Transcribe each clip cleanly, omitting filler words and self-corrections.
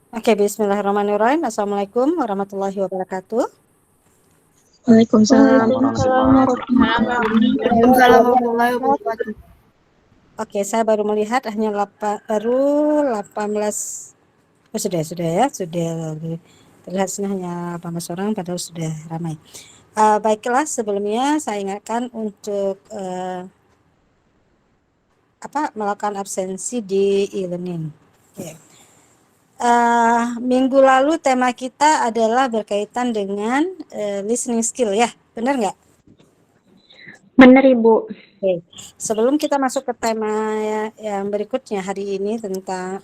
Oke, bismillahirrahmanirrahim. Assalamualaikum warahmatullahi wabarakatuh. Waalaikumsalam warahmatullahi wabarakatuh. Oke, saya baru melihat hanya baru 18. Oh, sudah ya, sudah terlihat sini hanya 18 orang, padahal sudah ramai. Baiklah, sebelumnya saya ingatkan untuk melakukan absensi di e-learning. Okay. Minggu lalu tema kita adalah berkaitan dengan listening skill, ya, benar nggak? Benar, Ibu. Oke. Sebelum kita masuk ke tema yang berikutnya hari ini tentang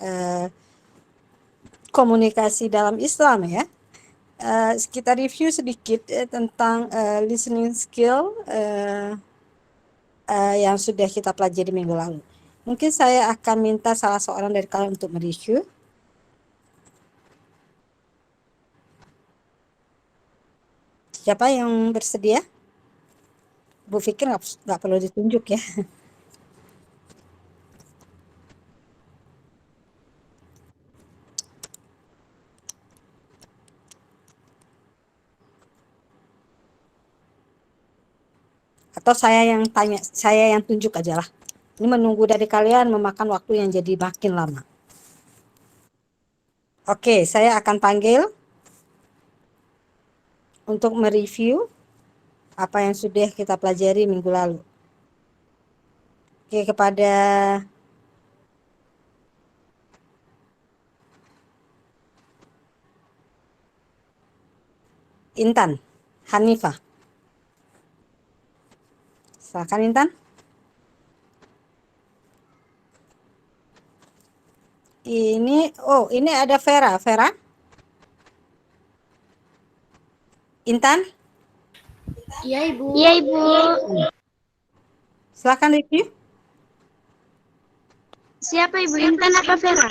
komunikasi dalam Islam, ya, kita review sedikit tentang listening skill yang sudah kita pelajari minggu lalu. Mungkin saya akan minta salah seorang dari kalian untuk mereview. Siapa yang bersedia? Bu Fikir nggak perlu ditunjuk, ya. Atau saya yang tunjuk aja lah. Ini menunggu dari kalian memakan waktu yang jadi makin lama. Oke, saya akan panggil untuk mereview apa yang sudah kita pelajari minggu lalu. Oke, kepada Intan Hanifah. Silakan, Intan. Ini ada Vera. Vera? Intan? Iya, Ibu. Iya, Ibu. Silakan review. Siapa Ibu, Intan apa Vera?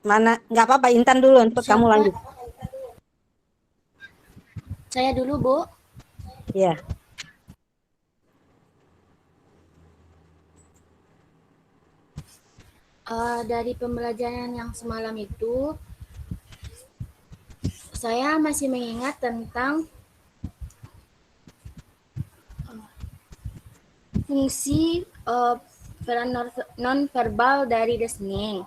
Mana? Nggak apa-apa, Intan dulu untuk kamu lanjut. Saya dulu, Bu. Ya. Dari pembelajaran yang semalam itu, saya masih mengingat tentang fungsi non-verbal dari listening.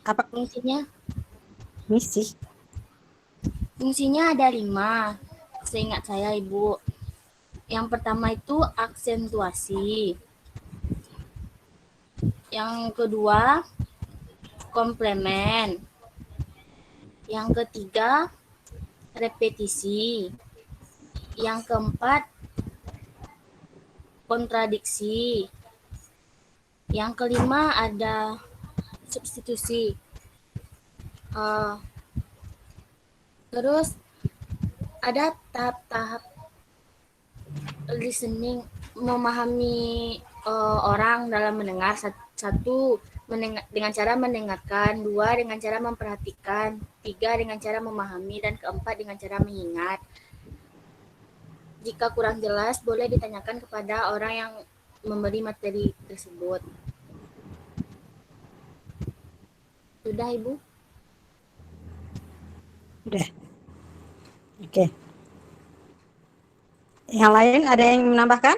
Apa fungsinya? Misi. Fungsinya ada 5, seingat saya, Ibu. Yang pertama itu aksentuasi. Yang kedua, komplemen. Yang ketiga, repetisi. Yang keempat, kontradiksi. Yang kelima ada substitusi. Terus ada tahap-tahap listening, memahami orang dalam mendengar. Satu, dengan cara mendengarkan. 2, dengan cara memperhatikan. 3, dengan cara memahami. Dan keempat, dengan cara mengingat. Jika kurang jelas, boleh ditanyakan kepada orang yang memberi materi tersebut. Sudah, Ibu? Sudah. Oke. Yang lain ada yang menambahkan?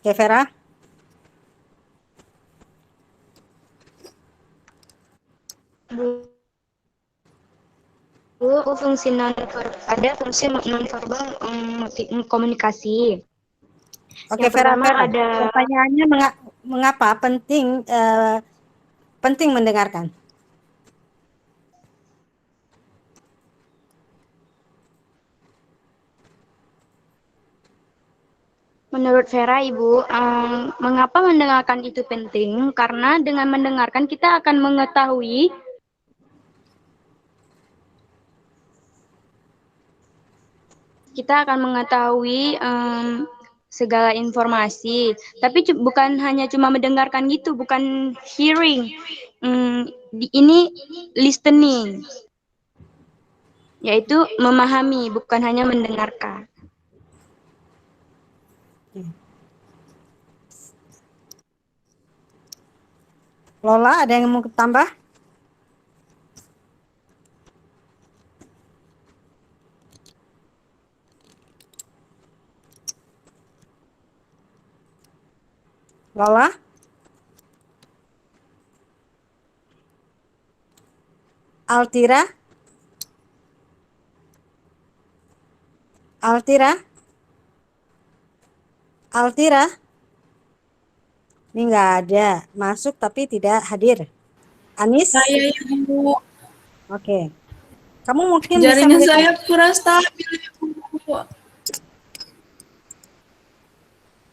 Oke, Vera. Bu, fungsi ada fungsi non-verbal komunikasi. Oke, Yang Vera. pertama ada Pertanyaannya mengapa penting mendengarkan? Menurut Vera, Ibu, mengapa mendengarkan itu penting? Karena dengan mendengarkan kita akan mengetahui segala informasi. Tapi bukan hanya cuma mendengarkan gitu, bukan hearing. Ini listening, yaitu memahami, bukan hanya mendengarkan. Lola, ada yang mau tambah? Lola? Altira? Altira? Altira? Ini nggak ada. Masuk tapi tidak hadir. Anis? Saya Ibu, Oke. Kamu mungkin bisa jaringan melihat. saya kurang stabil Ibu.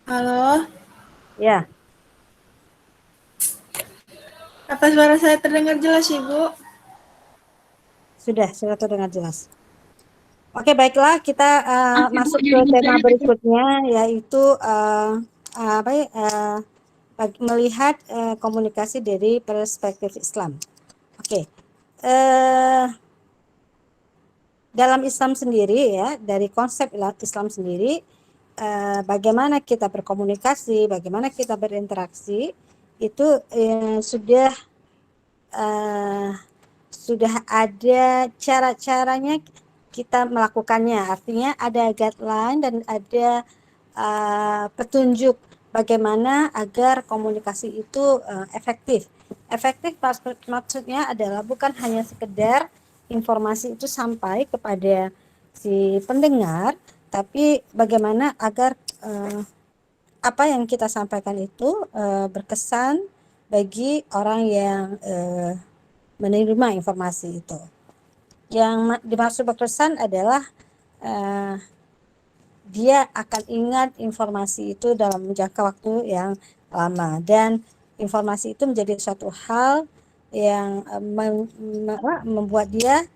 Halo, Ya, apa suara saya terdengar jelas Ibu? sudah terdengar jelas. Oke, baiklah, kita masuk ke jaringan tema saya. berikutnya, yaitu melihat komunikasi dari perspektif Islam. Oke, dalam Islam sendiri ya, dari konsep Islam sendiri, bagaimana kita berkomunikasi, bagaimana kita berinteraksi, itu sudah ada cara-caranya kita melakukannya. Artinya ada guideline dan ada petunjuk bagaimana agar komunikasi itu efektif. Efektif maksudnya adalah bukan hanya sekedar informasi itu sampai kepada si pendengar, tapi bagaimana agar apa yang kita sampaikan itu berkesan bagi orang yang menerima informasi itu. Yang dimaksud berkesan adalah dia akan ingat informasi itu dalam jangka waktu yang lama, dan informasi itu menjadi suatu hal yang membuat dia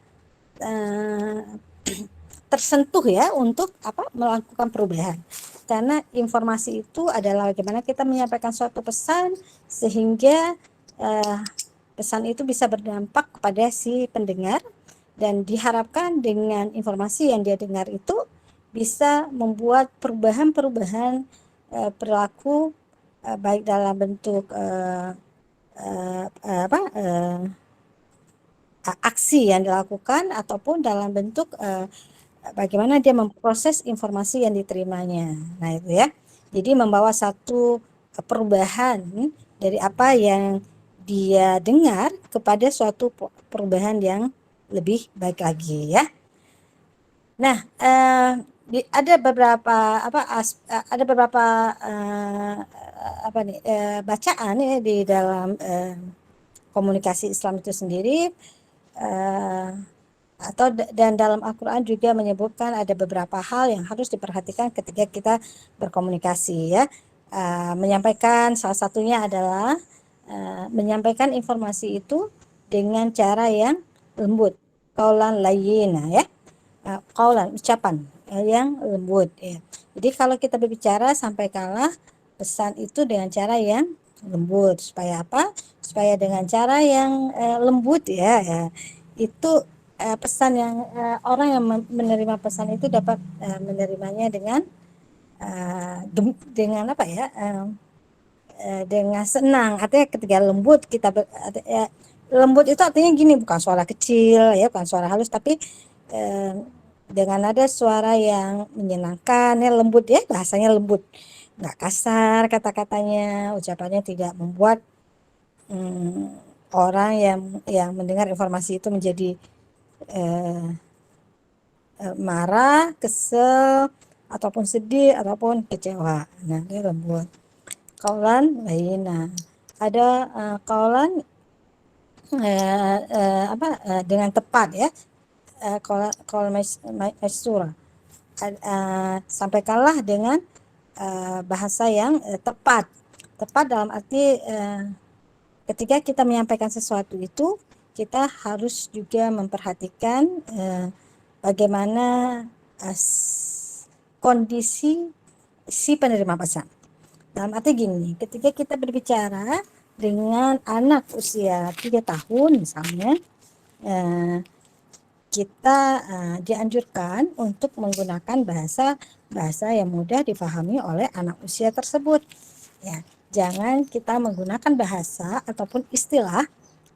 tersentuh ya untuk melakukan perubahan. Karena informasi itu adalah bagaimana kita menyampaikan suatu pesan sehingga pesan itu bisa berdampak kepada si pendengar, dan diharapkan dengan informasi yang dia dengar itu bisa membuat perubahan-perubahan perilaku baik dalam bentuk aksi yang dilakukan ataupun dalam bentuk bagaimana dia memproses informasi yang diterimanya. Nah itu ya, jadi membawa satu perubahan dari apa yang dia dengar kepada suatu perubahan yang lebih baik lagi ya. Nah, ada beberapa bacaan ya di dalam komunikasi Islam itu sendiri, dan dalam Al-Quran juga menyebutkan ada beberapa hal yang harus diperhatikan ketika kita berkomunikasi ya. Menyampaikan salah satunya adalah menyampaikan informasi itu dengan cara yang lembut, qaulan layyina ya. Qaulan, ucapan yang lembut ya. Jadi kalau kita berbicara, sampaikanlah pesan itu dengan cara yang lembut. Supaya apa? Supaya dengan cara yang lembut ya, itu pesan yang orang yang menerima pesan itu dapat menerimanya dengan apa ya, dengan senang. Artinya ketika lembut lembut itu artinya gini, bukan suara kecil ya, bukan suara halus, tapi dengan nada suara yang menyenangkan ya, lembut ya, bahasanya lembut, nggak kasar kata-katanya, ucapannya tidak membuat orang yang mendengar informasi itu menjadi marah, kesel, ataupun sedih, ataupun kecewa. Nah, dia lembut. Qaulan layyina. Ada qaulan dengan tepat ya. Qaul maysura. Sampaikanlah dengan bahasa yang tepat. Tepat dalam arti ketika kita menyampaikan sesuatu itu, kita harus juga memperhatikan bagaimana kondisi si penerima pesan. Dalam arti gini, ketika kita berbicara dengan anak usia 3 tahun misalnya, kita dianjurkan untuk menggunakan bahasa yang mudah difahami oleh anak usia tersebut. Ya, jangan kita menggunakan bahasa ataupun istilah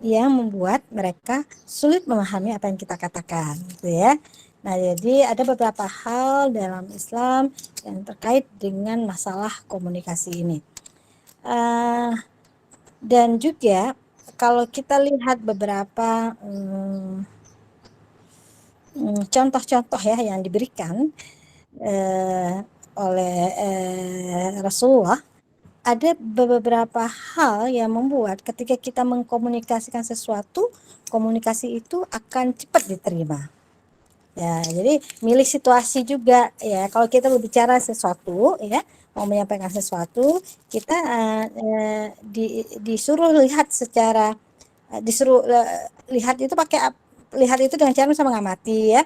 yang membuat mereka sulit memahami apa yang kita katakan, gitu ya. Nah, jadi ada beberapa hal dalam Islam yang terkait dengan masalah komunikasi ini. Dan juga kalau kita lihat beberapa contoh-contoh ya yang diberikan oleh Rasulullah, ada beberapa hal yang membuat ketika kita mengkomunikasikan sesuatu, komunikasi itu akan cepat diterima. Ya, jadi milih situasi juga ya. Kalau kita berbicara sesuatu ya, mau menyampaikan sesuatu, kita disuruh lihat secara disuruh lihat itu lihat itu dengan cara bisa mengamati ya.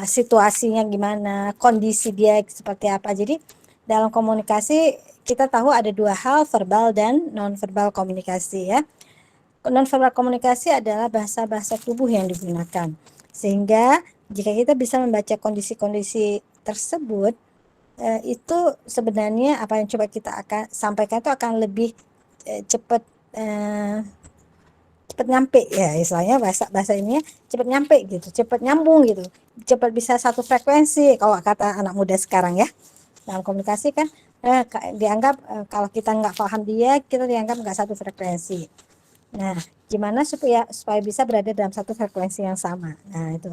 Situasinya gimana, kondisi dia seperti apa. Jadi dalam komunikasi kita tahu ada dua hal, verbal dan non-verbal komunikasi ya. Non-verbal komunikasi adalah bahasa-bahasa tubuh yang digunakan. Sehingga jika kita bisa membaca kondisi-kondisi tersebut, itu sebenarnya apa yang coba kita akan sampaikan itu akan lebih cepat nyampe ya, istilahnya bahasa ini cepat nyampe gitu, cepat nyambung gitu, cepat bisa satu frekuensi kalau kata anak muda sekarang ya. Dalam komunikasi kan dianggap kalau kita nggak paham dia, kita dianggap nggak satu frekuensi. Nah, gimana supaya bisa berada dalam satu frekuensi yang sama. Nah, itu.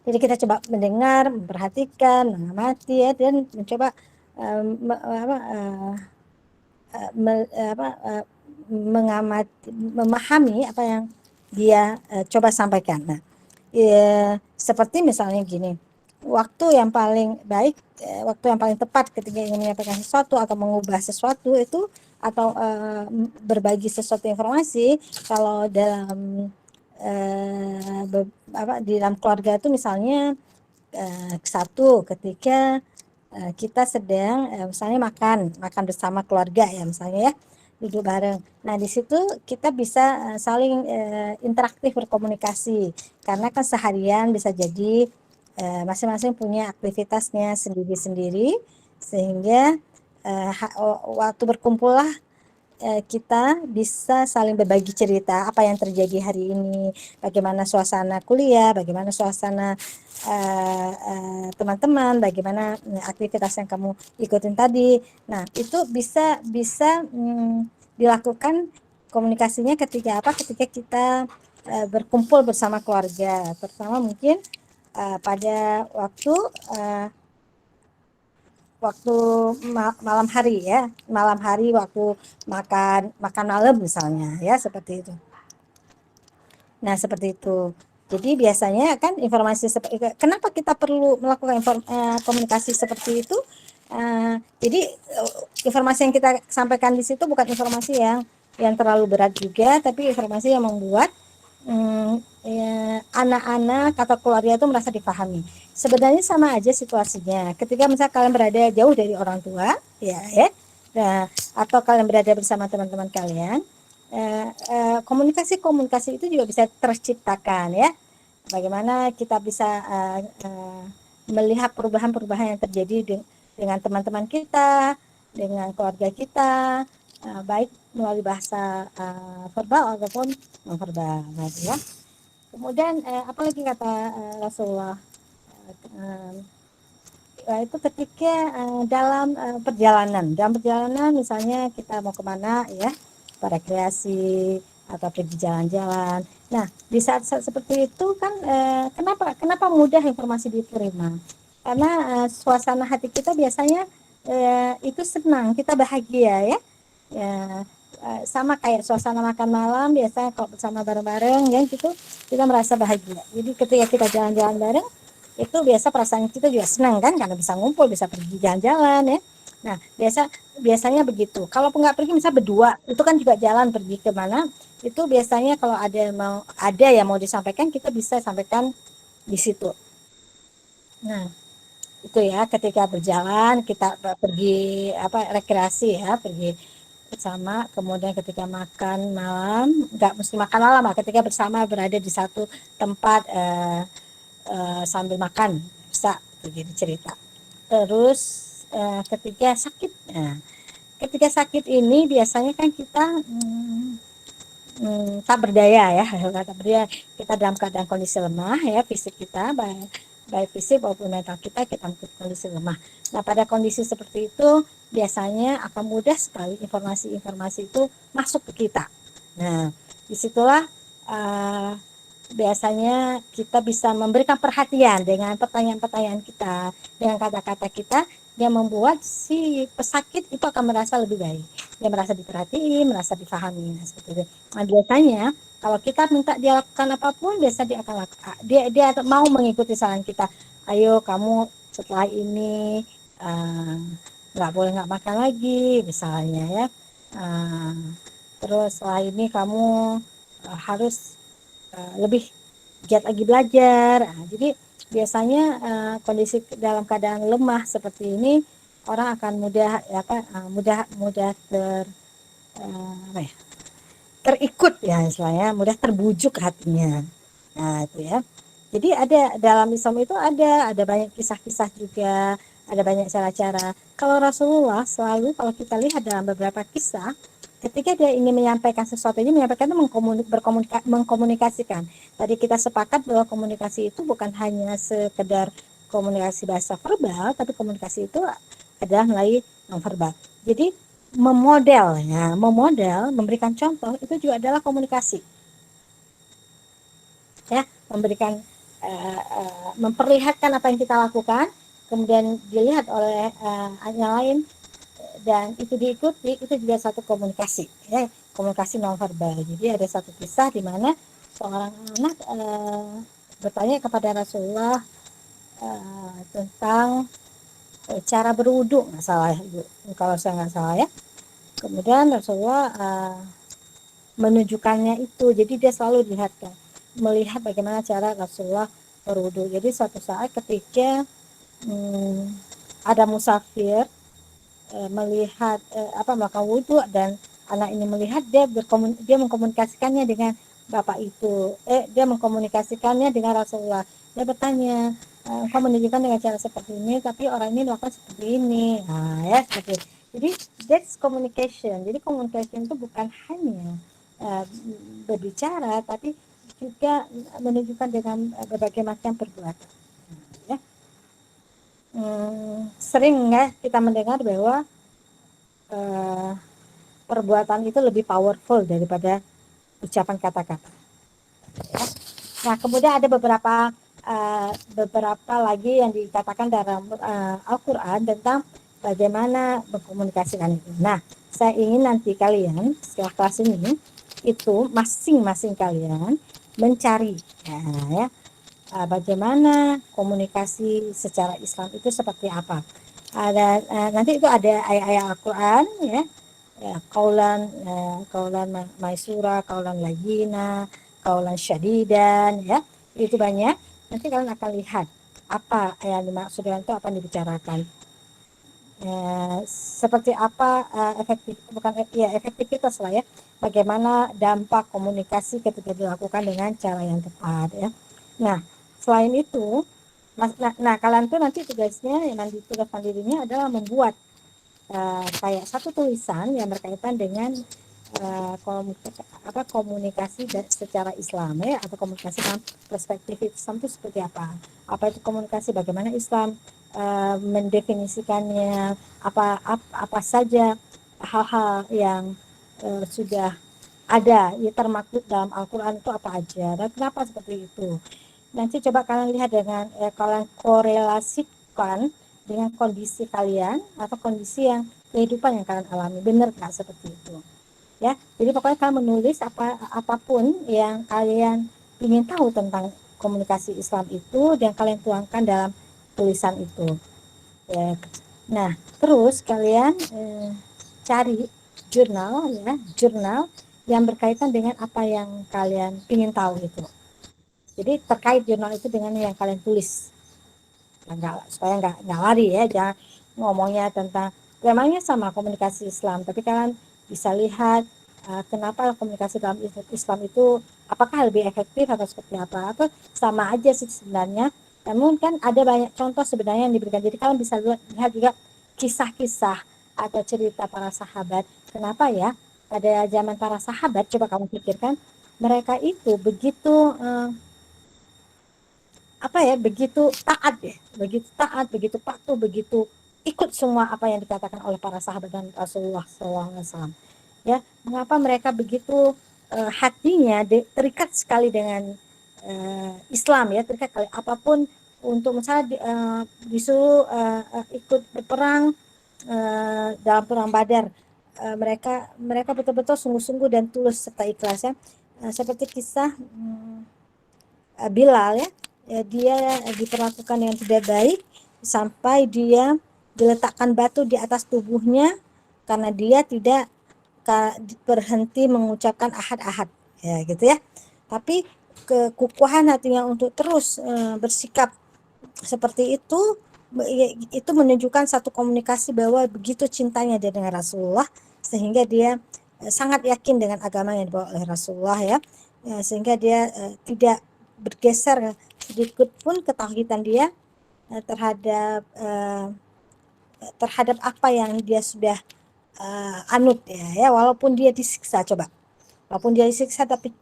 Jadi kita coba mendengar, memperhatikan, mengamati ya, dan mencoba mengamati, memahami apa yang dia coba sampaikan. Nah, seperti misalnya gini, waktu yang paling baik, waktu yang paling tepat ketika ingin menyampaikan sesuatu atau mengubah sesuatu itu atau berbagi sesuatu informasi, kalau dalam di dalam keluarga itu misalnya satu ketika kita sedang misalnya makan bersama keluarga ya misalnya ya, duduk bareng. Nah, di situ kita bisa saling interaktif berkomunikasi karena kan seharian bisa jadi masing-masing punya aktivitasnya sendiri-sendiri, sehingga waktu berkumpullah kita bisa saling berbagi cerita apa yang terjadi hari ini, bagaimana suasana kuliah, bagaimana suasana teman-teman, bagaimana aktivitas yang kamu ikutin tadi. Nah, itu bisa dilakukan komunikasinya ketika apa? Ketika kita berkumpul bersama keluarga, terutama mungkin pada waktu malam hari ya, malam hari waktu makan malam misalnya ya, seperti itu. Nah, seperti itu. Jadi biasanya kan informasi kenapa kita perlu melakukan komunikasi seperti itu? Jadi informasi yang kita sampaikan di situ bukan informasi yang terlalu berat juga, tapi informasi yang membuat anak-anak atau keluarga itu merasa dipahami. Sebenarnya sama aja situasinya. Ketika misalnya kalian berada jauh dari orang tua, ya, nah, atau kalian berada bersama teman-teman kalian, komunikasi itu juga bisa terciptakan ya. Bagaimana kita bisa melihat perubahan-perubahan yang terjadi dengan teman-teman kita, dengan keluarga kita, baik melalui bahasa verbal ataupun non-verbal, ya. Kemudian apalagi kata Rasulullah, itu ketika dalam perjalanan misalnya kita mau kemana ya, pada rekreasi atau pergi jalan-jalan. Nah, di saat-saat seperti itu kan kenapa mudah informasi diterima? Karena suasana hati kita biasanya itu senang, kita bahagia ya. Sama kayak suasana makan malam biasanya kalau bersama bareng-bareng ya gitu, kita merasa bahagia. Jadi ketika kita jalan-jalan bareng, itu biasa perasaan kita juga senang kan, karena bisa ngumpul, bisa pergi jalan-jalan ya. Nah, biasanya begitu. Kalau nggak pergi misalnya berdua, itu kan juga jalan pergi ke mana, itu biasanya kalau ada yang mau disampaikan, kita bisa sampaikan di situ. Nah, itu ya, ketika berjalan kita pergi rekreasi ya, pergi bersama. Kemudian ketika makan malam, nggak mesti makan malam lah, ketika bersama berada di satu tempat sambil makan bisa begitu cerita. Terus ketika sakit, ketika sakit ini biasanya kan kita tak berdaya ya, tak berdaya, kita dalam keadaan kondisi lemah ya, fisik kita baik fisik maupun mental kita kondisi lemah. Nah pada kondisi seperti itu biasanya akan mudah sekali informasi-informasi itu masuk ke kita. Nah disitulah biasanya kita bisa memberikan perhatian dengan pertanyaan-pertanyaan kita, dengan kata-kata kita, yang membuat si pesakit itu akan merasa lebih baik. Dia merasa diperhatiin, merasa difahami, seperti itu. Nah, biasanya kalau kita minta dia lakukan apapun, biasa dia akan lakukan. Dia mau mengikuti saran kita. Ayo kamu setelah ini nggak boleh nggak makan lagi, misalnya ya. Terus setelah ini kamu harus lebih giat lagi belajar. Jadi biasanya kondisi dalam keadaan lemah seperti ini orang akan mudah terikut ya istilahnya, mudah terbujuk hatinya. Nah itu ya. Jadi ada dalam Islam itu ada banyak kisah-kisah juga, ada banyak cara-cara. Kalau Rasulullah selalu, kalau kita lihat dalam beberapa kisah, ketika dia ingin menyampaikan sesuatu, ini menyampaikan itu mengkomunikasikan. Tadi kita sepakat bahwa komunikasi itu bukan hanya sekedar komunikasi bahasa verbal, tapi komunikasi itu adalah melalui non-verbal. Jadi memodel, memberikan contoh itu juga adalah komunikasi. Ya, memberikan memperlihatkan apa yang kita lakukan, kemudian dilihat oleh yang lain, dan itu diikuti, itu juga satu komunikasi ya, komunikasi nonverbal. Jadi ada satu kisah di mana seorang anak bertanya kepada Rasulullah tentang cara berwudu, nggak salah Ibu, kalau saya nggak salah ya. Kemudian Rasulullah menunjukkannya itu, jadi dia selalu melihat bagaimana cara Rasulullah berwudu. Jadi suatu saat ketika ada musafir melihat melakukan wudhu, dan anak ini melihat, dia mengkomunikasikannya dengan bapak itu, dia mengkomunikasikannya dengan Rasulullah. Dia bertanya, engkau menunjukkan dengan cara seperti ini, tapi orang ini melakukan seperti ini. Nah ya seperti itu. Jadi that's communication. Jadi communication itu bukan hanya berbicara, tapi juga menunjukkan dengan berbagai macam perbuatan. Sering ya kita mendengar bahwa perbuatan itu lebih powerful daripada ucapan kata-kata. Nah kemudian ada beberapa lagi yang dikatakan dalam Al-Quran tentang bagaimana berkomunikasikan itu. Nah saya ingin nanti kalian setelah kelas ini itu masing-masing kalian mencari ya, bagaimana komunikasi secara Islam itu seperti apa. Ada nanti itu ada ayat-ayat Al-Quran ya, kaulan maisura, kaulan layyina, kaulan syadidan ya, itu banyak. Nanti kalian akan lihat apa yang dimaksud dengan itu, apa yang dibicarakan, seperti apa efektivitas lah ya, bagaimana dampak komunikasi ketika dilakukan dengan cara yang tepat ya. Nah selain itu, kalian tuh nanti tugasnya, tugas mandirinya adalah membuat kayak satu tulisan yang berkaitan dengan komunikasi secara Islam ya, atau komunikasi dalam perspektif Islam itu seperti apa itu komunikasi, bagaimana Islam mendefinisikannya, apa saja hal-hal yang sudah ada ya, termaktub dalam Al-Quran itu apa aja, dan kenapa seperti itu. Nanti coba kalian lihat dengan kalian korelasikan dengan kondisi kalian atau kondisi yang kehidupan yang kalian alami, benar nggak seperti itu ya. Jadi pokoknya kalian menulis apapun yang kalian ingin tahu tentang komunikasi Islam itu, dan kalian tuangkan dalam tulisan itu ya. Nah terus kalian cari jurnal yang berkaitan dengan apa yang kalian ingin tahu itu. Jadi terkait jurnal itu dengan yang kalian tulis, supaya nggak lari ya, jangan ngomongnya tentang temanya sama komunikasi Islam, tapi kalian bisa lihat kenapa komunikasi dalam Islam itu apakah lebih efektif atau seperti apa, atau sama aja sih sebenarnya. Namun kan ada banyak contoh sebenarnya yang diberikan, jadi kalian bisa lihat juga kisah-kisah atau cerita para sahabat. Kenapa ya? Pada zaman para sahabat, coba kamu pikirkan, mereka itu begitu begitu taat, begitu patuh, begitu ikut semua apa yang dikatakan oleh para sahabat dan Rasulullah SAW. Ya, mengapa mereka begitu hatinya terikat sekali dengan Islam, ya, terikat kali apapun untuk misalnya disuruh ikut berperang dalam perang Badar, mereka betul-betul sungguh-sungguh dan tulus serta ikhlas, ya. Seperti kisah Bilal, ya, dia diperlakukan yang tidak baik sampai dia diletakkan batu di atas tubuhnya karena dia tidak berhenti mengucapkan ahad-ahad, ya gitu ya. Tapi kekukuhan hatinya untuk terus bersikap seperti itu menunjukkan satu komunikasi bahwa begitu cintanya dia dengan Rasulullah, sehingga dia sangat yakin dengan agama yang dibawa oleh Rasulullah, ya, sehingga dia tidak bergeser sedikit pun ketauhidan dia terhadap apa yang dia sudah anut, ya, walaupun dia disiksa, tapi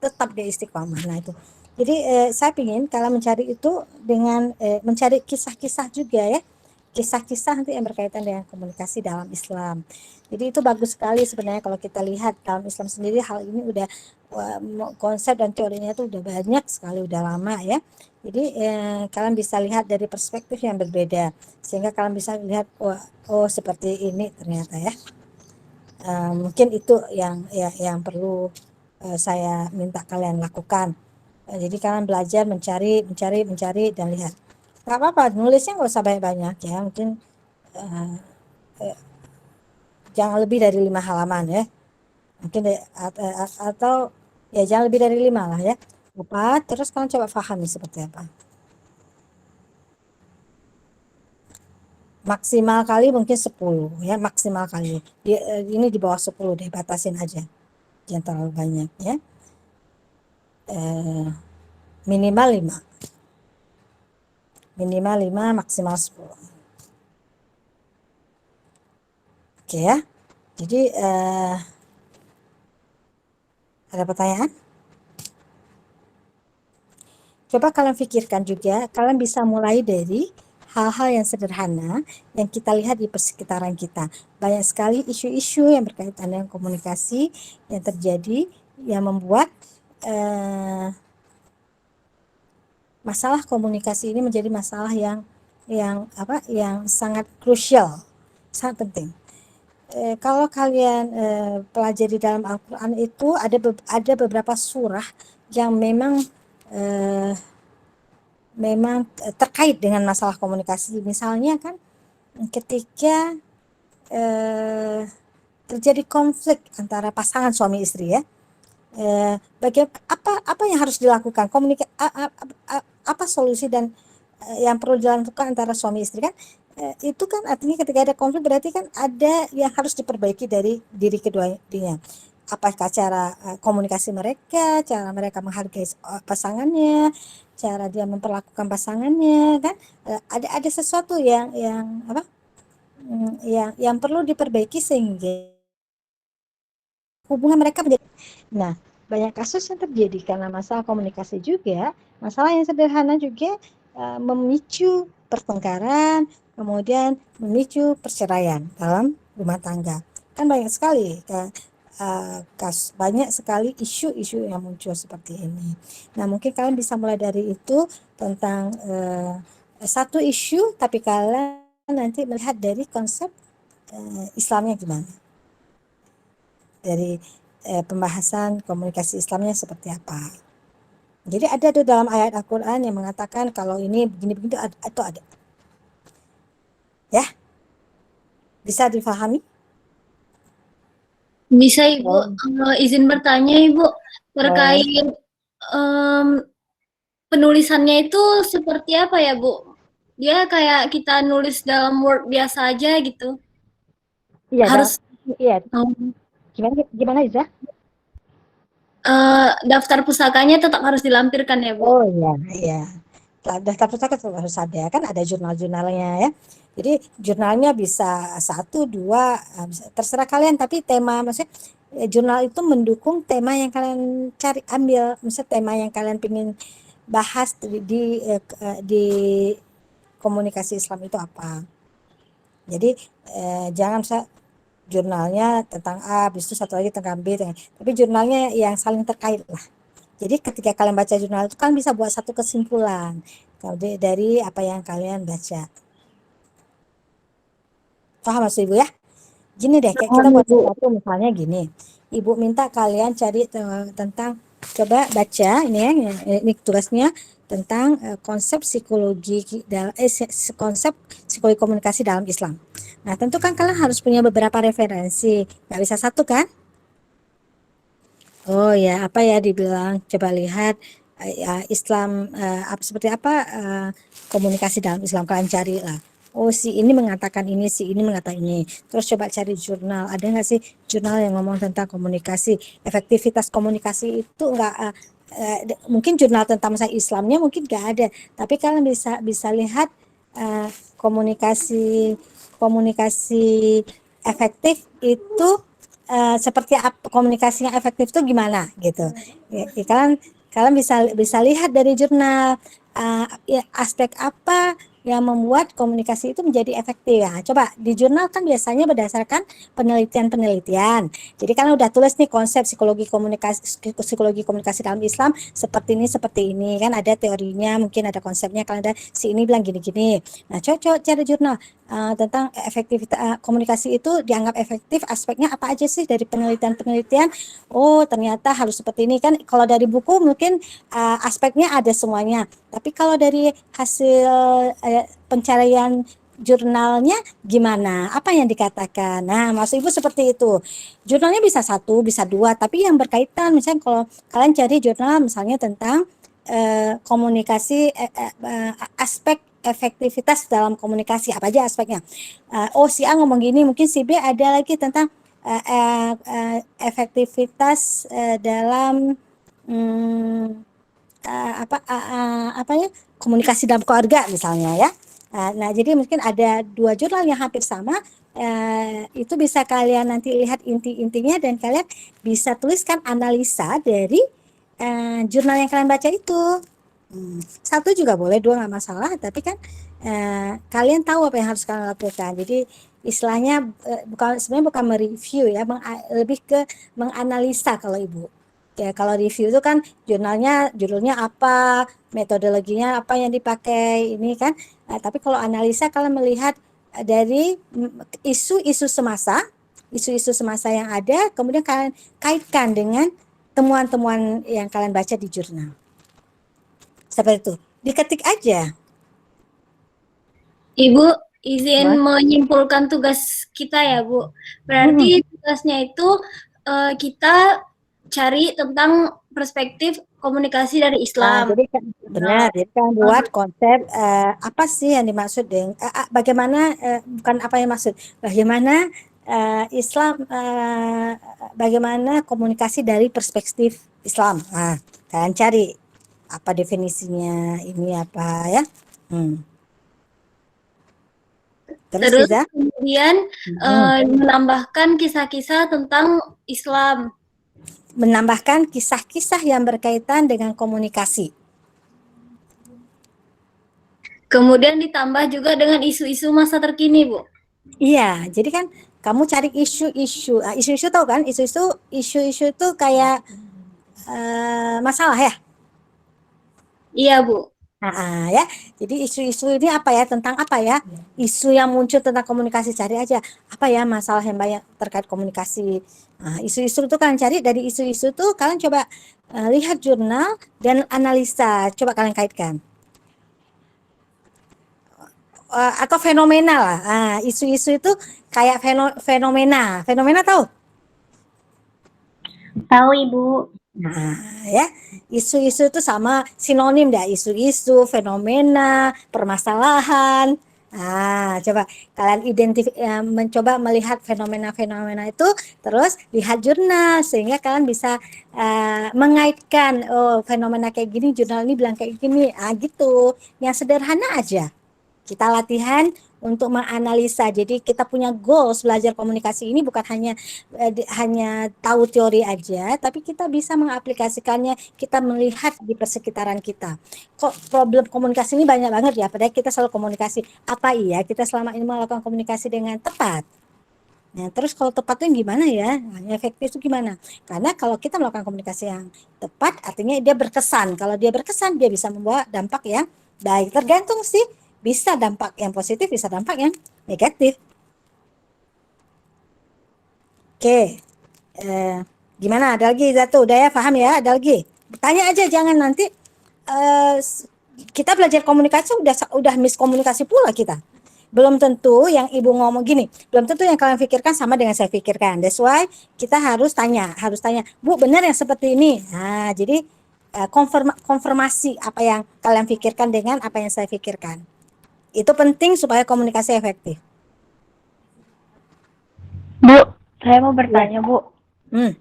tetap dia istiqomah. Nah itu. Jadi saya ingin kalau mencari itu dengan mencari kisah-kisah juga, ya, kisah-kisah nanti yang berkaitan dengan komunikasi dalam Islam. Jadi itu bagus sekali sebenarnya kalau kita lihat dalam Islam sendiri hal ini udah konsep dan teorinya itu udah banyak sekali, udah lama, ya. Jadi kalian bisa lihat dari perspektif yang berbeda sehingga kalian bisa lihat oh seperti ini ternyata, ya. Mungkin itu yang perlu saya minta kalian lakukan. Jadi kalian belajar mencari dan lihat. Nggak apa-apa, nulisnya nggak usah banyak-banyak, ya. Mungkin jangan lebih dari 5 halaman, ya. Mungkin atau ya jangan lebih dari 5 lah, ya. Terus kalian coba pahami seperti apa. Maksimal kali mungkin 10, ya, maksimal kali. Ini di bawah 10 deh, batasin aja. Jangan terlalu banyak, ya. Minimal 5. Minimal 5, maksimal 10. Oke, ya. Jadi ada pertanyaan? Coba kalian pikirkan juga, kalian bisa mulai dari hal-hal yang sederhana yang kita lihat di persekitaran kita. Banyak sekali isu-isu yang berkaitan dengan komunikasi yang terjadi yang membuat masalah komunikasi ini menjadi masalah yang sangat krusial, sangat penting. Kalau kalian pelajari dalam Al-Quran itu ada beberapa surah yang memang terkait dengan masalah komunikasi. Misalnya kan ketika terjadi konflik antara pasangan suami istri, ya, apa yang harus dilakukan, apa solusi dan yang perlu dilakukan antara suami istri, kan itu kan artinya ketika ada konflik berarti kan ada yang harus diperbaiki dari diri keduanya. Apakah cara komunikasi mereka, cara mereka menghargai pasangannya, cara dia memperlakukan pasangannya, kan ada sesuatu yang perlu diperbaiki sehingga hubungan mereka menjadi. Nah, banyak kasus yang terjadi karena masalah komunikasi juga, masalah yang sederhana juga memicu pertengkaran, kemudian memicu perceraian dalam rumah tangga. Kan banyak sekali banyak sekali isu-isu yang muncul seperti ini. Nah, mungkin kalian bisa mulai dari itu tentang satu isu, tapi kalian nanti melihat dari konsep Islamnya gimana, dari pembahasan komunikasi Islamnya seperti apa. Jadi ada tuh dalam ayat Al-Quran yang mengatakan kalau ini begini-begini atau ada, ya, bisa difahami? Bisa Ibu, izin bertanya Ibu, terkait penulisannya itu seperti apa ya Bu? Dia kayak kita nulis dalam Word biasa aja gitu? Iya, Harus iya. Gimana Iza? Daftar pusakanya tetap harus dilampirkan ya Bu? Oh iya, iya. daftar pustaka harus ada kan, ada jurnal-jurnalnya ya. Jadi jurnalnya bisa 1, 2, terserah kalian, tapi tema maksudnya jurnal itu mendukung tema yang kalian cari ambil, misalnya tema yang kalian ingin bahas di komunikasi Islam itu apa. Jadi jangan jurnalnya tentang A, habis itu satu lagi tentang B, tapi jurnalnya yang saling terkait lah. Jadi ketika kalian baca jurnal itu kan bisa buat satu kesimpulan dari apa yang kalian baca. Paham maksud Ibu ya? Gini deh, kayak kita buat sesuatu misalnya gini. Ibu minta kalian cari tentang, coba baca ini ya, ini tugasnya tentang konsep psikologi konsep psikologi komunikasi dalam Islam. Nah, tentu kan kalian harus punya beberapa referensi. Nggak bisa satu kan? Oh ya, apa ya dibilang? Coba lihat Islam seperti apa komunikasi dalam Islam, kalian cari lah. Oh, si ini mengatakan ini, si ini mengatakan ini. Terus coba cari jurnal. Ada nggak sih jurnal yang ngomong tentang komunikasi, efektivitas komunikasi itu nggak mungkin jurnal tentang masa Islamnya mungkin nggak ada. Tapi kalian bisa lihat komunikasi efektif itu seperti apa, komunikasi yang efektif itu gimana gitu. Ya, kalian bisa lihat dari jurnal ya, aspek apa yang membuat komunikasi itu menjadi efektif. Ya, coba di jurnal kan biasanya berdasarkan penelitian-penelitian. Jadi kalian udah tulis nih konsep psikologi komunikasi dalam Islam seperti ini kan, ada teorinya, mungkin ada konsepnya, kalian ada si ini bilang gini-gini. Nah, coba cari jurnal tentang efektivitas komunikasi itu dianggap efektif, aspeknya apa aja sih dari penelitian-penelitian. Oh, ternyata harus seperti ini kan. Kalau dari buku mungkin aspeknya ada semuanya, tapi kalau dari hasil pencarian jurnalnya gimana, apa yang dikatakan. Nah, maksud Ibu seperti itu. Jurnalnya bisa 1, bisa 2, tapi yang berkaitan. Misalnya kalau kalian cari jurnal misalnya tentang komunikasi aspek efektivitas dalam komunikasi, apa aja aspeknya. Oh, si A ngomong gini, mungkin si B ada lagi tentang efektivitas dalam apa ya, komunikasi dalam keluarga misalnya ya. Nah, jadi mungkin ada 2 jurnal yang hampir sama, itu bisa kalian nanti lihat inti-intinya dan kalian bisa tuliskan analisa dari jurnal yang kalian baca itu. 1 juga boleh, 2 nggak masalah, tapi kan kalian tahu apa yang harus kalian lakukan. Jadi istilahnya sebenarnya bukan mereview ya, lebih ke menganalisa kalau Ibu. Ya, kalau review itu kan judulnya apa, metodologinya apa yang dipakai ini kan. Tapi kalau analisa kalian melihat dari isu-isu semasa yang ada, kemudian kalian kaitkan dengan temuan-temuan yang kalian baca di jurnal. Seperti itu. Diketik aja. Ibu, izin menyimpulkan tugas kita ya, Bu. Berarti tugasnya itu kita cari tentang perspektif komunikasi dari Islam. Jadi kan benar, jadi kan buat konsep apa sih yang dimaksud dengan bagaimana, bukan apa yang maksud, bagaimana Islam, bagaimana komunikasi dari perspektif Islam. Nah, kalian cari apa definisinya, ini apa ya. Terus bisa? Kemudian menambahkan kisah-kisah tentang Islam. Menambahkan kisah-kisah yang berkaitan dengan komunikasi. Kemudian ditambah juga dengan isu-isu masa terkini, Bu. Iya, jadi kan kamu cari isu-isu. Isu-isu tahu kan? Isu-isu itu kayak masalah ya? Iya, Bu. Ya, jadi isu-isu ini apa ya, tentang apa ya, isu yang muncul tentang komunikasi, cari aja apa ya masalah yang banyak terkait komunikasi. Isu-isu itu kalian cari, dari isu-isu itu kalian coba lihat jurnal dan analisa, coba kalian kaitkan. Atau fenomena lah, isu-isu itu kayak fenomena tahu? Tahu, Ibu. Ya, isu-isu itu sama sinonim dah, isu-isu, fenomena, permasalahan. Coba kalian mencoba melihat fenomena-fenomena itu, terus lihat jurnal sehingga kalian bisa mengaitkan, oh fenomena kayak gini, jurnal ini bilang kayak gini, gitu. Yang sederhana aja. Kita latihan untuk menganalisa. Jadi kita punya goals belajar komunikasi ini bukan hanya tahu teori aja, tapi kita bisa mengaplikasikannya, kita melihat di persekitaran kita. Kok problem komunikasi ini banyak banget ya, padahal kita selalu komunikasi. Apa iya kita selama ini melakukan komunikasi dengan tepat? Nah, terus kalau tepatnya gimana ya? Nah, efektif itu gimana? Karena kalau kita melakukan komunikasi yang tepat, artinya dia berkesan. Kalau dia berkesan, dia bisa membawa dampak yang baik. Tergantung sih, bisa dampak yang positif, bisa dampak yang negatif. Oke, gimana? Ada lagi satu, udah ya paham ya? Ada lagi? Tanya aja, jangan nanti kita belajar komunikasi udah miskomunikasi pula kita. Belum tentu yang ibu ngomong gini, belum tentu yang kalian pikirkan sama dengan saya pikirkan. That's why kita harus tanya, Bu benar yang seperti ini. Nah, jadi konfirmasi apa yang kalian pikirkan dengan apa yang saya pikirkan. Itu penting supaya komunikasi efektif. Bu, saya mau bertanya, Bu. Hmm.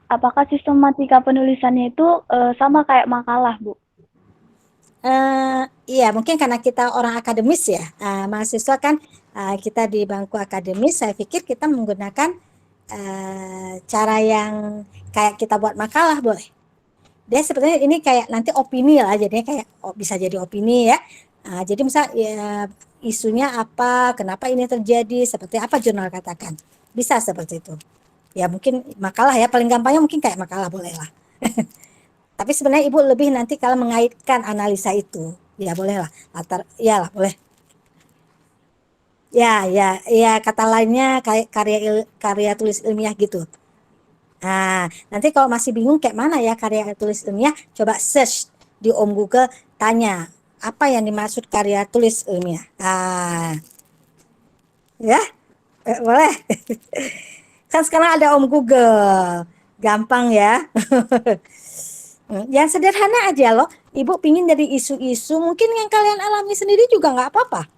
Apakah sistematika penulisannya itu sama kayak makalah, Bu? Iya, mungkin karena kita orang akademis ya, mahasiswa kan kita di bangku akademis, saya pikir kita menggunakan cara yang kayak kita buat makalah, boleh. Dia sebenarnya ini kayak nanti opini lah, jadinya kayak bisa jadi opini ya. Jadi misal ya, isunya apa, kenapa ini terjadi, seperti apa jurnal katakan, bisa seperti itu. Ya mungkin makalah ya, paling gampangnya mungkin kayak makalah boleh lah. Tapi sebenarnya ibu lebih nanti kalau mengaitkan analisa itu, ya boleh lah. Ya lah boleh. Ya kata lainnya kayak karya tulis ilmiah gitu. Nah, nanti kalau masih bingung kayak mana ya karya tulis ilmiah, coba search di Om Google, tanya apa yang dimaksud karya tulis ilmiah. Ya, boleh. Kan sekarang ada Om Google, gampang ya. Yang sederhana aja loh, ibu pingin dari isu-isu mungkin yang kalian alami sendiri juga nggak apa-apa,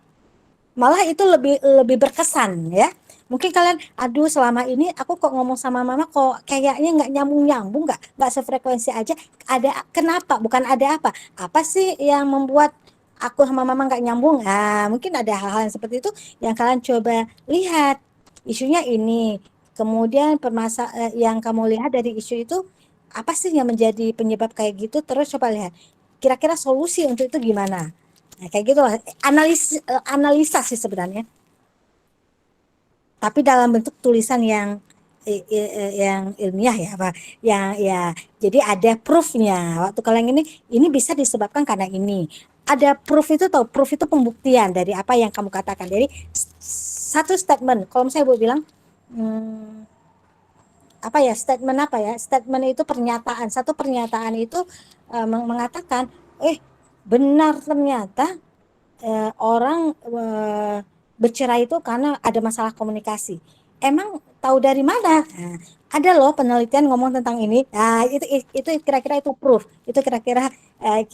malah itu lebih berkesan ya. Mungkin kalian, aduh selama ini aku kok ngomong sama mama kok kayaknya nggak nyambung nggak sefrekuensi aja, ada kenapa, bukan ada apa sih yang membuat aku sama mama nggak nyambung. Mungkin ada hal-hal yang seperti itu yang kalian coba lihat, isunya ini, kemudian yang kamu lihat dari isu itu apa sih yang menjadi penyebab kayak gitu, terus coba lihat kira-kira solusi untuk itu gimana. Nah, kayak gitu lah, analisa sih sebenarnya. Tapi dalam bentuk tulisan yang ilmiah ya, apa yang ya. Jadi ada proofnya. Waktu kalian ini bisa disebabkan karena ini. Ada proof itu, tahu proof itu pembuktian dari apa yang kamu katakan. Jadi satu statement. Kalau misalnya ibu bilang statement itu pernyataan. Satu pernyataan itu mengatakan, benar ternyata orang bercerai itu karena ada masalah komunikasi. Emang tahu dari mana? Ada loh penelitian ngomong tentang ini. Itu kira-kira itu proof. Itu kira-kira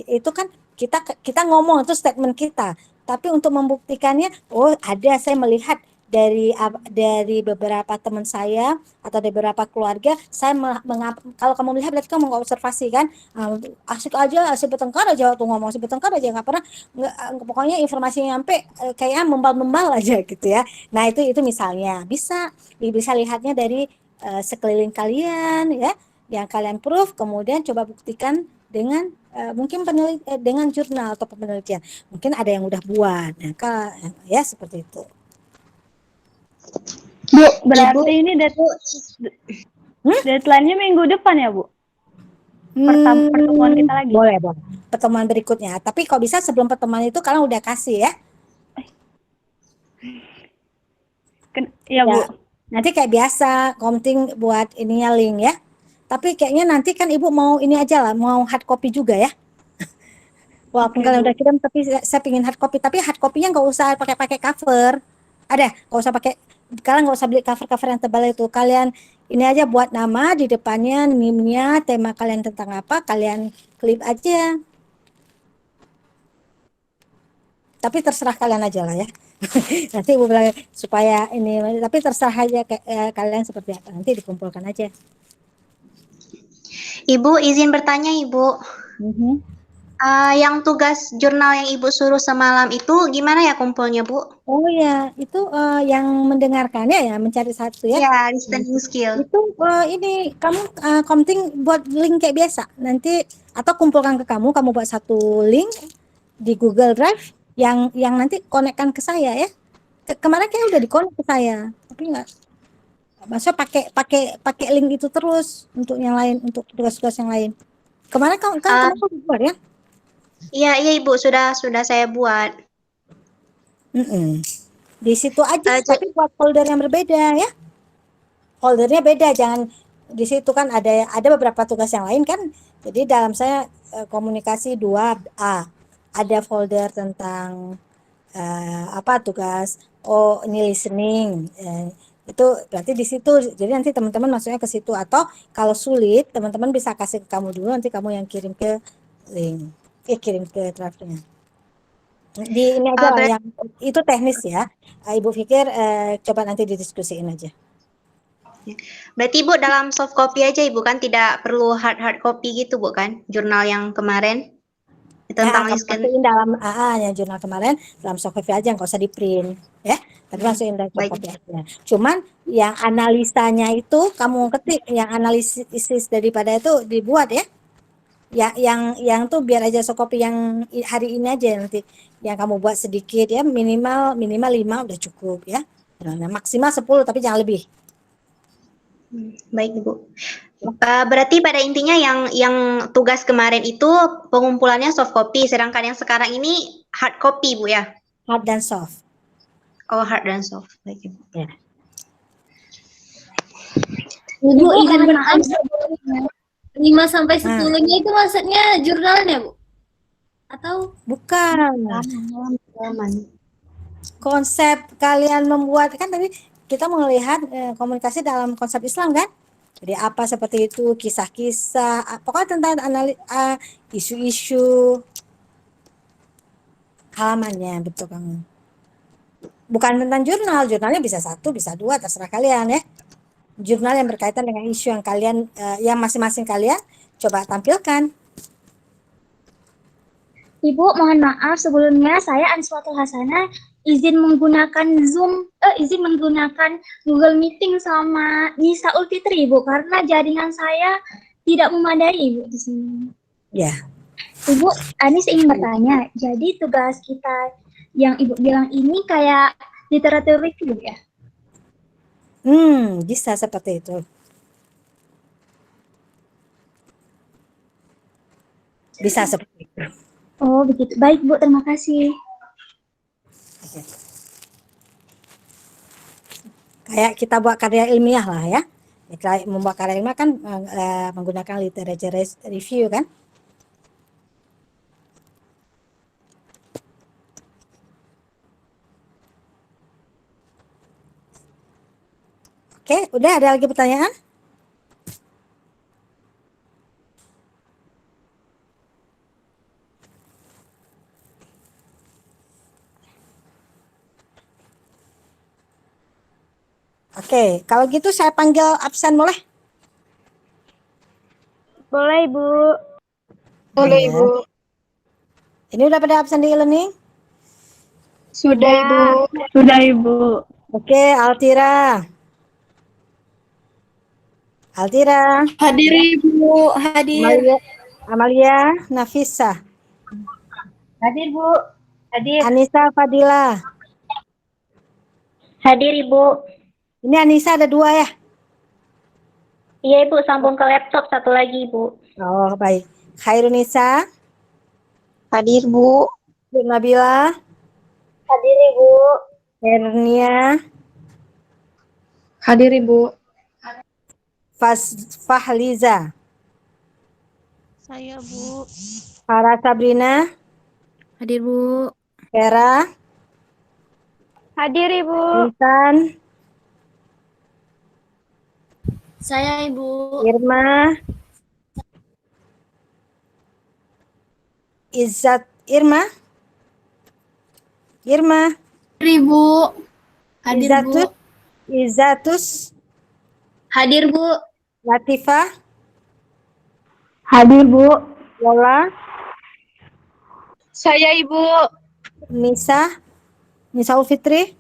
itu kan kita ngomong itu statement kita. Tapi untuk membuktikannya, saya melihat dari beberapa teman saya atau dari beberapa keluarga, kalau kamu melihat berarti kamu mengobservasi kan, asik bertengkar aja waktu ngomong, asik bertengkar aja nggak pernah, pokoknya informasi yang nyampe kayak membal aja gitu ya. Nah itu misalnya bisa lihatnya dari sekeliling kalian ya, yang kalian proof, kemudian coba buktikan dengan mungkin dengan jurnal atau penelitian, mungkin ada yang udah buat, ya seperti itu. Bu, berarti ini deadline-nya minggu depan ya, Bu? Pertemuan kita lagi. Boleh. Pertemuan berikutnya. Tapi kalau bisa sebelum pertemuan itu kalian udah kasih ya. Ya, Bu. Nanti kayak biasa, Komting buat ininya link ya. Tapi kayaknya nanti kan Ibu mau ini aja lah, mau hard copy juga ya. Walaupun kalian udah kirim, tapi saya pingin hard copy. Tapi hard copy-nya nggak usah pakai cover. Nggak usah pakai, kalian nggak usah beli cover yang tebal itu. Kalian ini aja buat nama di depannya, meme-nya, tema kalian tentang apa, kalian klip aja. Tapi terserah kalian aja lah ya. Nanti Ibu bilang supaya ini, tapi terserah aja kalian seperti apa. Nanti dikumpulkan aja. Ibu, izin bertanya, Ibu. Yang tugas jurnal yang Ibu suruh semalam itu gimana ya kumpulnya, Bu? Oh ya, itu yang mendengarkannya ya, mencari satu ya. Ya, listening skill. Itu ini kamu komting buat link kayak biasa. Nanti atau kumpulkan ke kamu buat satu link di Google Drive yang nanti konekkan ke saya ya. Kemarin kayak udah dikonek ke saya, tapi nggak. Maksudnya pakai link itu terus untuk yang lain, untuk tugas-tugas yang lain. Kemarin kamu buat ya? Iya Ibu, sudah saya buat. Di situ aja, tapi buat folder yang berbeda ya. Foldernya beda, jangan di situ kan ada beberapa tugas yang lain kan. Jadi dalam saya komunikasi 2A ada folder tentang tugas ini listening. Itu berarti di situ. Jadi nanti teman-teman masuknya ke situ, atau kalau sulit teman-teman bisa kasih ke kamu dulu, nanti kamu yang kirim ke link, kirim ke drive-nya. Di ini aja lah, yang itu teknis ya. Ibu pikir coba nanti didiskusiin aja. Berarti Ibu dalam soft copy aja Ibu kan, tidak perlu hard copy gitu Bu kan, jurnal yang kemarin tentang masukin dalam yang jurnal kemarin dalam soft copy aja, nggak usah di print ya, tapi masukin dalam soft copy aja. Cuman yang analisanya itu kamu ketik, yang analisis daripada itu dibuat ya. Yang tuh biar aja soft copy yang hari ini aja, nanti yang kamu buat sedikit ya, minimal 5 udah cukup ya. Nah, maksimal 10 tapi jangan lebih. Baik Ibu. Berarti pada intinya yang tugas kemarin itu pengumpulannya soft copy, sedangkan yang sekarang ini hard copy Bu ya? Hard dan soft. Oh, hard dan soft. Baik Ibu. Ya. Ibu izin bertanya, 5 sampai 10-nya itu maksudnya jurnalnya, Bu? Atau bukan? Konsep kalian membuat, kan tadi kita melihat komunikasi dalam konsep Islam kan? Jadi apa seperti itu, kisah-kisah, pokoknya tentang isu-isu halamannya, betul kamu. Bukan tentang jurnalnya bisa 1, bisa 2, terserah kalian ya. Jurnal yang berkaitan dengan isu yang kalian, yang masing-masing kalian coba tampilkan. Ibu, mohon maaf sebelumnya saya Answatul Hasanah izin menggunakan Zoom, izin menggunakan Google Meeting sama Nisaul Fitri, Ibu, karena jaringan saya tidak memadai, Ibu, di sini. Ya. Ibu, Anis ingin bertanya, jadi tugas kita yang Ibu bilang ini kayak literatur review ya? Bisa seperti itu. Bisa seperti itu. Oh, begitu. Baik, Bu. Terima kasih. Oke. Kayak kita buat karya ilmiah lah ya. Membuat karya ilmiah kan menggunakan literature review kan. Oke, udah ada lagi pertanyaan? Oke, kalau gitu saya panggil absen boleh? Boleh, Ibu. Boleh, Ibu. Ini udah pada absen di e-learning? Sudah, Ibu. Sudah Ibu. Oke, Altira. Hadir Ibu, hadir. Amalia Nafisa. Hadir, Bu. Hadir. Anissa Fadila. Hadir, Ibu. Ini Anissa ada 2 ya? Iya, Ibu. Sambung ke laptop satu lagi, Ibu. Oh, baik. Khairunisa. Hadir Bu. Nabila. Hadir, Ibu. Hernia. Hadir Ibu. Fahliza. Saya Bu. Farah Sabrina. Hadir Bu. Vera. Hadir, Ibu. Intan. Saya Ibu. Irma. Izzat. Irma. Ibu. Hadir, Bu. Izatus, Izatus, Hadir, Bu. Latifah, Hadir, Bu. Lola, Saya, Ibu. Nisa, Nisa Ulfitri,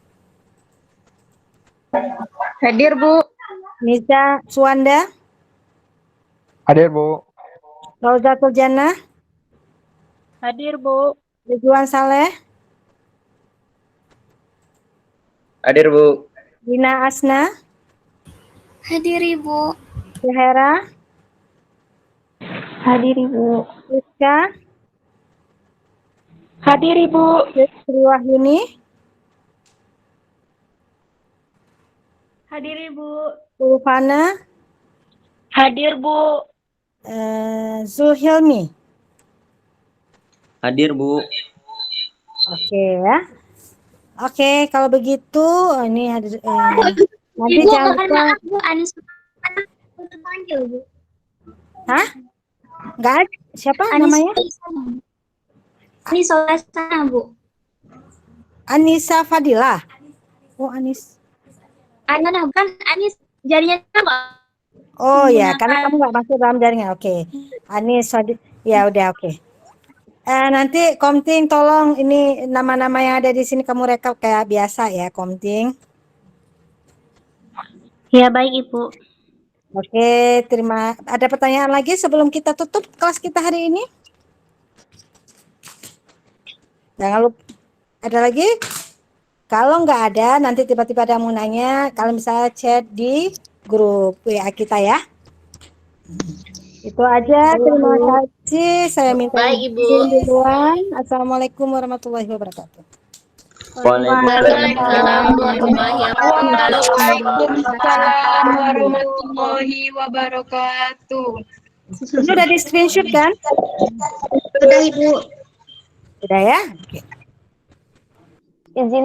Hadir, Bu. Nisa Suwanda, Hadir, Bu. Rauzatul Jannah, Hadir, Bu. Ridwan Saleh, Hadir, Bu. Dina Asna, Hadir, Ibu. Zahera, Hadir, Ibu. Rizka, Hadir, Ibu. Sri Wahyuni, Hadir, Ibu. Ulfana, Hadir, Bu. Zulhilmi. Hadir, Bu. Oke ya. Oke, kalau begitu ini nanti Ibu, jangan mohon lupa. maaf, Bu. Anis terpanggil, Bu. Hah? Nggak ada. Siapa Anis namanya? Anis Solasana, Bu. Anissa Fadila. Oh, Anis. Nah, bukan Anis jaringan apa? Oh ya, Menggunakan- karena kamu nggak masuk dalam jaringan. Oke. Anis Fadila. Ya udah, oke. Nanti Komting tolong ini nama-nama yang ada di sini kamu rekap kayak biasa ya, Komting. Ya, baik, Ibu. Oke, ada pertanyaan lagi sebelum kita tutup kelas kita hari ini? Jangan lupa. Ada lagi? Kalau nggak ada, nanti tiba-tiba ada yang mau nanya, kalian bisa chat di grup WA kita ya. Itu aja, terima kasih. Saya minta Baik, Ibu. izin duluan. Assalamualaikum warahmatullahi wabarakatuh. Waalaikumsalam warahmatullahi wabarakatuh. Waalaikumsalam warahmatullahi wabarakatuh. Ini udah di screenshot kan? Sudah, Ibu. Sudah ya? Oke. Izin